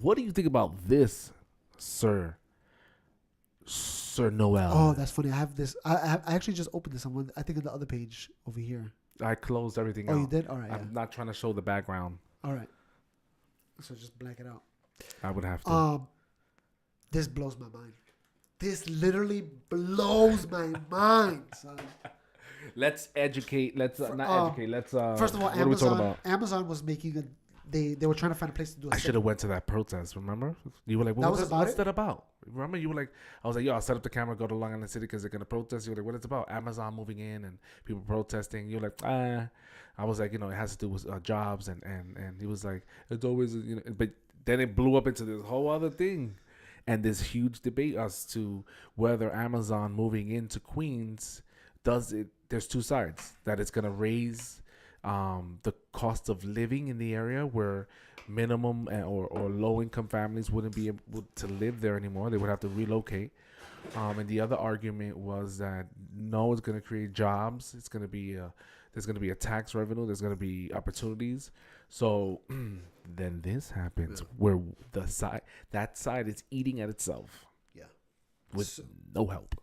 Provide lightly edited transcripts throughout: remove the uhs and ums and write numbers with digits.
What do you think about this, Sir Noel? Oh, that's funny. I have this. I actually just opened this on I think on the other page over here. I closed everything out. Oh, you did? All right. I'm not trying to show the background. All right. So just blank it out. I would have to. This blows my mind. This literally blows my mind, son. Let's educate. Let's not educate. Let's. First of all, what are we talking about? Amazon was making a. They were trying to find a place to do. I should have went to that protest. Remember? You were like, "What's that about?" Remember? You were like, "I was like, yo, I'll set up the camera, go to Long Island City because they're gonna protest." You were like, "What it's about? Amazon moving in and people protesting." You're like, "Ah." I was like, it has to do with jobs and he was like, "It's always But then it blew up into this whole other thing, and this huge debate as to whether Amazon moving into Queens does it. There's two sides that it's gonna raise the cost of living in the area where minimum or low income families wouldn't be able to live there anymore. They would have to relocate. And the other argument was that no, it's going to create jobs. It's going to be there's going to be a tax revenue. There's going to be opportunities. So then this happens where that side is eating at itself. Yeah, with no help.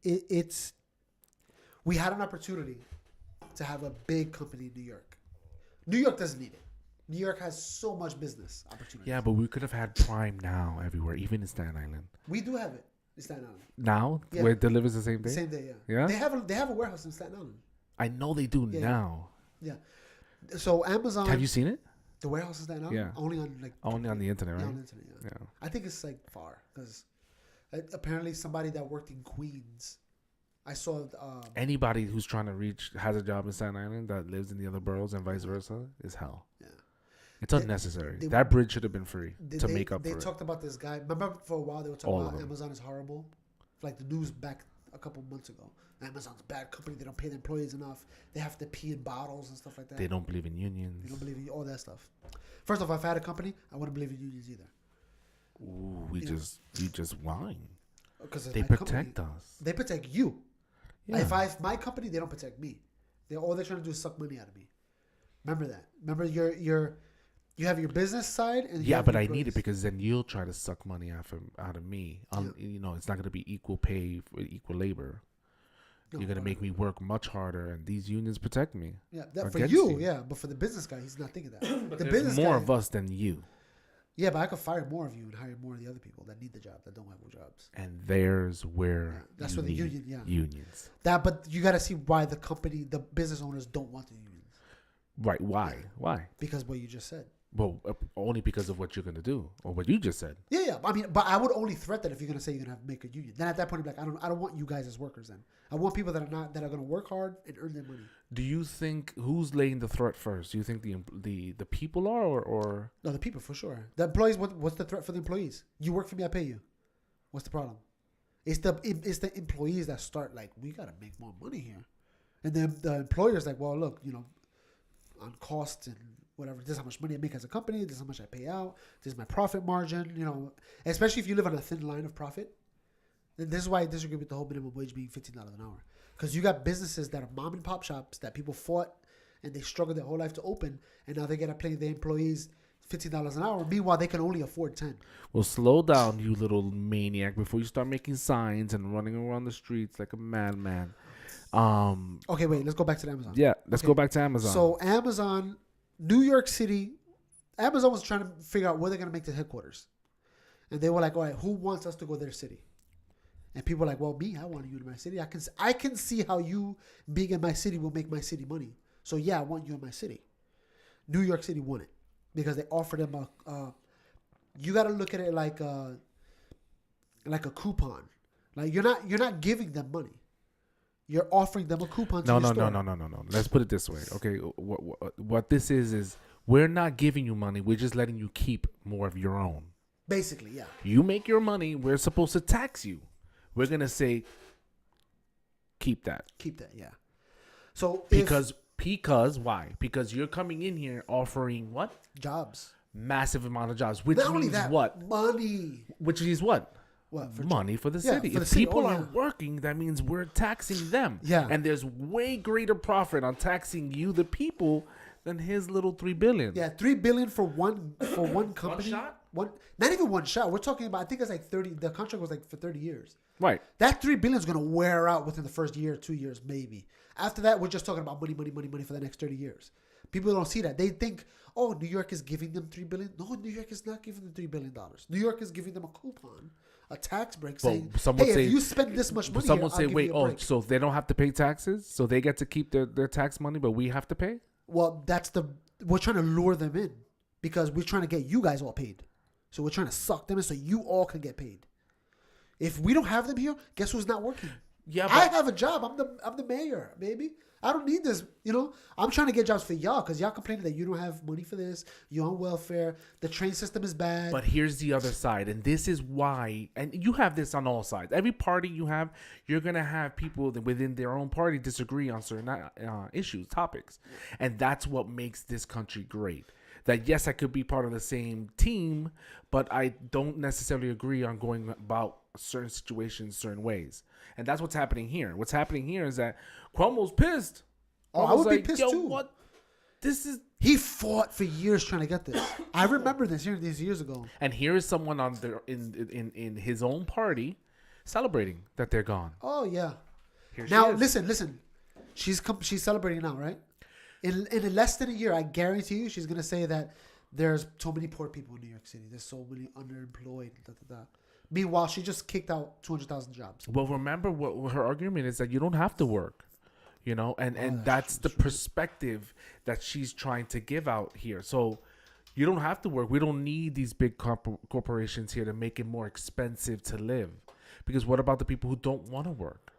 It's we had an opportunity to have a big company in New York. New York doesn't need it. New York has so much business opportunity. Yeah, but we could have had Prime now everywhere, even in Staten Island. We do have it in Staten Island. Now? Yeah. Where it delivers the same day? Same day, yeah. Yeah? They have a warehouse in Staten Island. I know they do now. Yeah. So Amazon. Have you seen it? The warehouse in Staten Island? Yeah. Only on the internet, right? Yeah, on the internet, yeah. I think it's far because apparently somebody that worked in Queens. I saw anybody who's trying to has a job in Staten Island that lives in the other boroughs and vice versa is hell. Yeah, it's unnecessary. That bridge should have been free to make up for it. They talked about this guy. Remember for a while they were talking about Amazon is horrible, like the news back a couple months ago. Amazon's a bad company. They don't pay their employees enough. They have to pee in bottles and stuff like that. They don't believe in unions. They don't believe in all that stuff. First off, if I had a company, I wouldn't believe in unions either. Ooh, you just whine. Because they protect us. They protect you. Yeah. If my company, they don't protect me. All they're trying to do is suck money out of me. Remember that. Remember you have your business side and but I need it because then you'll try to suck money out of me. It's not going to be equal pay for equal labor. No, you're going to make me work much harder, and these unions protect me. Yeah, that for you, yeah, but for the business guy, he's not thinking that. But the business more of us than you. Yeah, but I could fire more of you and hire more of the other people that need the job, that don't have no jobs. And there's where that's where the unions. But you got to see why the business owners don't want the unions. Right? Why? Why? Because what you just said. Well, only because of what you're gonna do or what you just said. Yeah. I mean, but I would only threat that if you're gonna say you're gonna have to make a union. Then at that point, I'm like, I don't want you guys as workers. Then I want people that are gonna work hard and earn their money. Do you think who's laying the threat first? Do you think the people are or no, the people for sure. The employees. What's the threat for the employees? You work for me, I pay you. What's the problem? It's the employees that start like, we gotta make more money here, and then the employer's like, well, look, on costs and whatever, this is how much money I make as a company, this is how much I pay out, this is my profit margin, especially if you live on a thin line of profit. Then this is why I disagree with the whole minimum wage being $15 an hour. Because you got businesses that are mom and pop shops that people fought and they struggled their whole life to open, and now they got to pay their employees $15 an hour. Meanwhile, they can only afford $10. Well, slow down, you little maniac, before you start making signs and running around the streets like a madman. Okay, wait, let's go back to Amazon. Yeah, let's go back to Amazon. So Amazon, New York City, Amazon was trying to figure out where they're going to make the headquarters. And they were like, all right, who wants us to go to their city? And people were like, well, me, I want you in my city. I can see how you being in my city will make my city money. So yeah, I want you in my city. New York City won it because they offered them you got to look at it like a coupon. Like you're not giving them money. You're offering them a coupon to your store. No. Let's put it this way, okay? What this is we're not giving you money. We're just letting you keep more of your own. Basically, yeah. You make your money. We're supposed to tax you. We're going to say, keep that. Keep that, yeah. So Because why? Because you're coming in here offering what? Jobs. Massive amount of jobs. Which not means only that, what? Money. Which means what? What? Money for the city. For if people aren't working, that means we're taxing them. Yeah. And there's way greater profit on taxing you, the people, than his little $3 billion. Yeah, $3 billion for one company. One shot? Not even one shot. We're talking about. I think it's like 30. The contract was like for 30 years. Right. That $3 billion is gonna wear out within the first year, 2 years, maybe. After that, we're just talking about money for the next 30 years. People don't see that. They think, oh, New York is giving them $3 billion. No, New York is not giving them $3 billion. New York is giving them a coupon, a tax break, saying, hey, if you spend this much money, someone say, wait, so they don't have to pay taxes, so they get to keep their tax money, but we have to pay? Well, we're trying to lure them in because we're trying to get you guys all paid. So we're trying to suck them in so you all can get paid. If we don't have them here, guess who's not working? Yeah, I have a job. I'm the mayor, baby. I don't need this. I'm trying to get jobs for y'all because y'all complaining that you don't have money for this. You're on welfare. The train system is bad. But here's the other side, and this is why. And you have this on all sides. Every party you have, you're gonna have people that within their own party disagree on certain issues, topics, and that's what makes this country great. That yes, I could be part of the same team, but I don't necessarily agree on going about certain situations certain ways. And that's what's happening here. What's happening here is that Cuomo's pissed. I would be pissed too. What? He fought for years trying to get this. I remember this years ago. And here is someone on in his own party celebrating that they're gone. Oh yeah. Now listen. She's celebrating now, right? In less than a year, I guarantee you, she's gonna say that there's so many poor people in New York City. There's so many underemployed. Meanwhile, she just kicked out 200,000 jobs. Well, remember what her argument is that you don't have to work, and that's the perspective that she's trying to give out here. So you don't have to work. We don't need these big corporations here to make it more expensive to live. Because what about the people who don't want to work?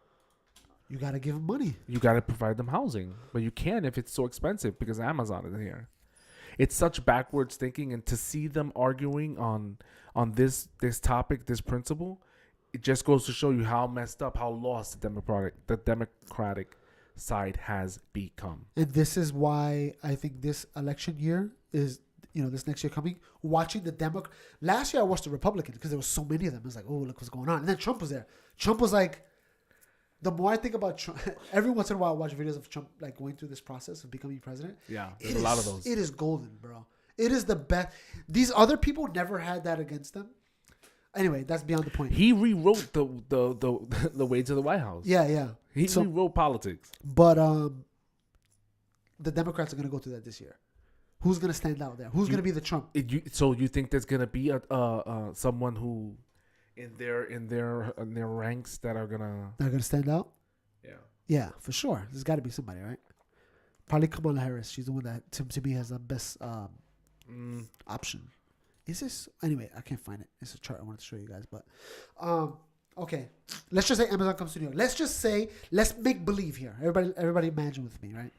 You got to give them money. You got to provide them housing. But you can't if it's so expensive because Amazon is here. It's such backwards thinking, and to see them arguing on this topic, this principle, it just goes to show you how messed up, how lost the Democratic side has become. And this is why I think this election year is, this next year coming, watching the last year I watched the Republicans because there was so many of them. I was like, oh, look what's going on. And then Trump was there. Trump was like, the more I think about Trump, every once in a while I watch videos of Trump like going through this process of becoming president. Yeah, there's a lot of those. It is golden, bro. It is the best. These other people never had that against them. Anyway, that's beyond the point. He rewrote the way to the White House. Yeah. He rewrote politics. But the Democrats are going to go through that this year. Who's going to stand out there? Who's going to be the Trump? So you think there's going to be someone who in their ranks that are gonna stand out? Yeah, for sure. There's got to be somebody, right? Probably Kamala Harris. She's the one that to me has the best option. Is this anyway? I can't find it. It's a chart I wanted to show you guys, but okay. Let's just say Amazon comes to New York. Let's make believe here. Everybody imagine with me, right?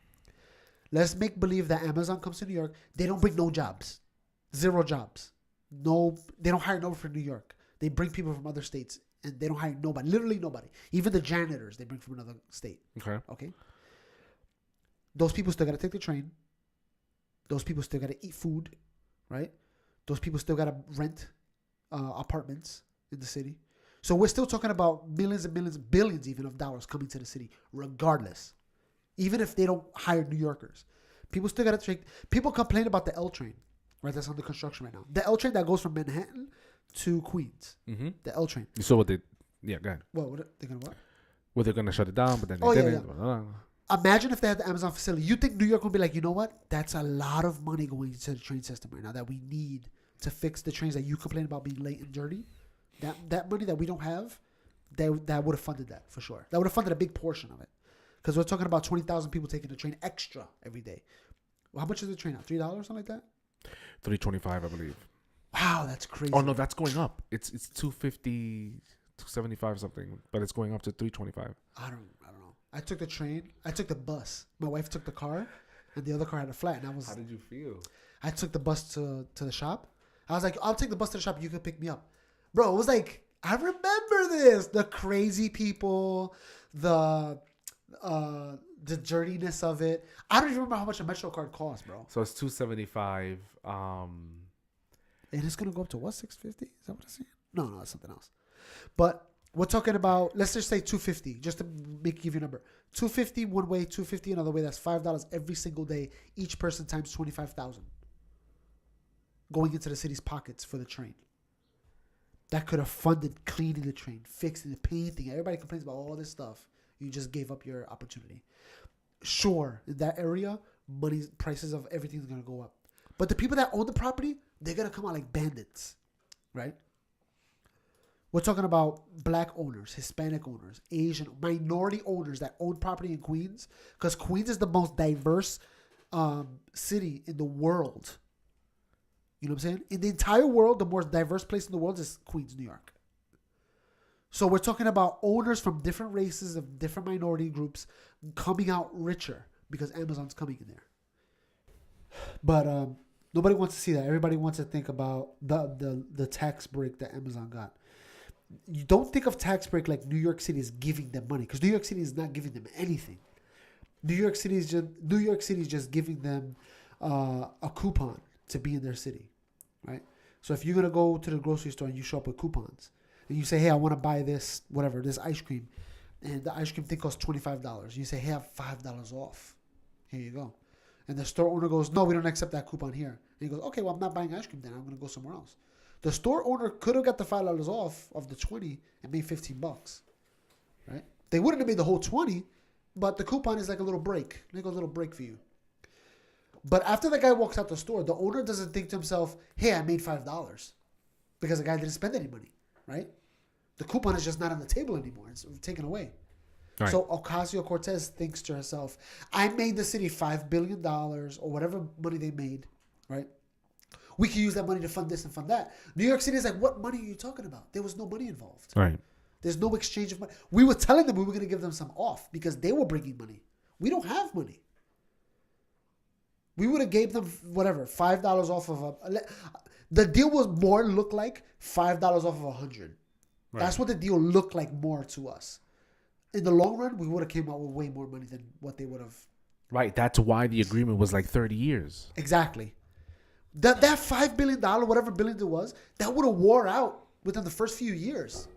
Let's make believe that Amazon comes to New York. They don't bring no jobs, 0 jobs. No, they don't hire nobody from New York. They bring people from other states, and they don't hire nobody. Literally nobody. Even the janitors, they bring from another state. Okay. Those people still got to take the train. Those people still got to eat food, right? Those people still got to rent apartments in the city. So we're still talking about millions and millions, billions even of dollars coming to the city, regardless. Even if they don't hire New Yorkers. People still got to take. People complain about the L train, right? That's under construction right now. The L train that goes from Manhattan to Queens, the L train. You saw what they? Yeah, go ahead. What they're gonna what? Well, they're gonna shut it down, but then they didn't. Yeah. Imagine if they had the Amazon facility. You think New York would be like, you know what? That's a lot of money going into the train system right now that we need to fix the trains that you complain about being late and dirty. That money that we don't have, that would have funded that for sure. That would have funded a big portion of it, because we're talking about 20,000 people taking the train extra every day. Well, how much is the train now? $3, something like that. $3.25, I believe. Wow, that's crazy. Oh no, that's going up. It's $2.50, $2.75 something, but it's going up to $3.25. I don't know. I took the train. I took the bus. My wife took the car, and the other car had a flat. And How did you feel? I took the bus to the shop. I was like, I'll take the bus to the shop. You can pick me up, bro. It was like, I remember this. The crazy people, the dirtiness of it. I don't even remember how much a Metro card costs, bro. So it's $2.75. And it's gonna go up to what, $6.50? Is that what I'm saying? No, that's something else. But We're talking about, let's just say 250, just to give you a number. 250 one way, 250 another way. That's $5 every single day. Each person times 25,000 going into the city's pockets for the train. That could have funded cleaning the train, fixing the painting. Everybody complains about all this stuff. You just gave up your opportunity. Sure, in that area, prices of everything is going to go up. But the people that own the property, they're going to come out like bandits, right? We're talking about black owners, Hispanic owners, Asian, minority owners that own property in Queens, because Queens is the most diverse city in the world. You know what I'm saying? In the entire world, the most diverse place in the world is Queens, New York. So we're talking about owners from different races of different minority groups coming out richer because Amazon's coming in there. But nobody wants to see that. Everybody wants to think about the tax break that Amazon got. You don't think of tax break like New York City is giving them money, because New York City is not giving them anything. New York City is just giving them a coupon to be in their city, right? So if you're gonna go to the grocery store and you show up with coupons and you say, hey, I want to buy this ice cream, and the ice cream thing costs $25. You say, hey, I have $5 off. Here you go. And the store owner goes, no, we don't accept that coupon here. And he goes, okay, well, I'm not buying ice cream then. I'm gonna go somewhere else. The store owner could have got the $5 off of the 20 and made $15, right? They wouldn't have made the whole 20, but the coupon is like a little break. Like a little break for you. But after the guy walks out the store, the owner doesn't think to himself, hey, I made $5 because the guy didn't spend any money, right? The coupon is just not on the table anymore. It's taken away. Right. So Ocasio-Cortez thinks to herself, I made the city $5 billion or whatever money they made, right? We can use that money to fund this and fund that. New York City is like, what money are you talking about? There was no money involved. Right. There's no exchange of money. We were telling them we were going to give them some off because they were bringing money. We don't have money. We would have gave them whatever, $5 off of the deal was more look like $5 off of 100. Right. That's what the deal looked like more to us. In the long run, we would have came out with way more money than what they would have. Right. That's why the agreement was like 30 years. Exactly. That $5 billion, whatever billion it was, that would have wore out within the first few years.